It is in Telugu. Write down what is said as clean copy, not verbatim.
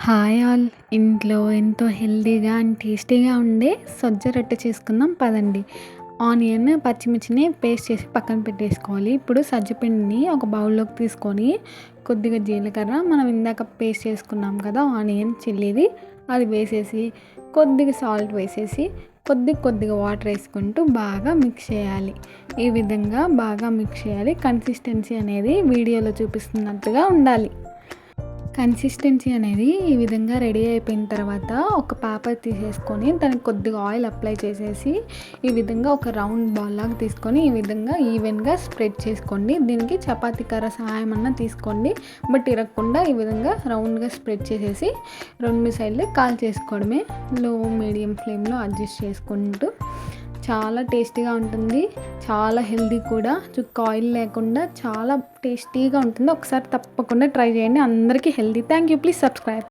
Hi all. ఇంట్లో ఎంతో హెల్తీగా అండ్ టేస్టీగా ఉండే సజ్జ రొట్టె చేసుకుందాం పదండి. ఆనియన్, పచ్చిమిర్చిని పేస్ట్ చేసి పక్కన పెట్టేసుకోవాలి. ఇప్పుడు సజ్జ పిండిని ఒక బౌల్లోకి తీసుకొని కొద్దిగా జీలకర్ర, మనం ఇందాక పేస్ట్ చేసుకున్నాం కదా ఆనియన్ చిల్లీది, అది వేసేసి కొద్దిగా సాల్ట్ వేసేసి కొద్దిగా వాటర్ వేసుకుంటూ బాగా మిక్స్ చేయాలి. ఈ విధంగా బాగా మిక్స్ చేయాలి. కన్సిస్టెన్సీ అనేది వీడియోలో చూపిస్తున్నట్టుగా ఉండాలి. కన్సిస్టెన్సీ అనేది ఈ విధంగా రెడీ అయిపోయిన తర్వాత ఒక పేపర్ తీసేసుకొని దానికి కొద్దిగా ఆయిల్ అప్లై చేసేసి ఈ విధంగా ఒక రౌండ్ బాల్ లాగా తీసుకొని ఈ విధంగా ఈవెన్గా స్ప్రెడ్ చేసుకోండి. దీనికి చపాతీ కర్ర సహాయం అన్న తీసుకోండి, బట్ ఇరగకుండా ఈ విధంగా రౌండ్గా స్ప్రెడ్ చేసేసి రెండు సైడ్లు కాల్ చేసుకోవడమే. లో మీడియం ఫ్లేమ్లో అడ్జస్ట్ చేసుకుంటూ చాలా టేస్టీగా ఉంటుంది, చాలా హెల్తీ కూడా. చుక్క ఆయిల్ లేకుండా చాలా టేస్టీగా ఉంటుంది. ఒకసారి తప్పకుండా ట్రై చేయండి. అందరికీ healthy. Thank you. Please subscribe.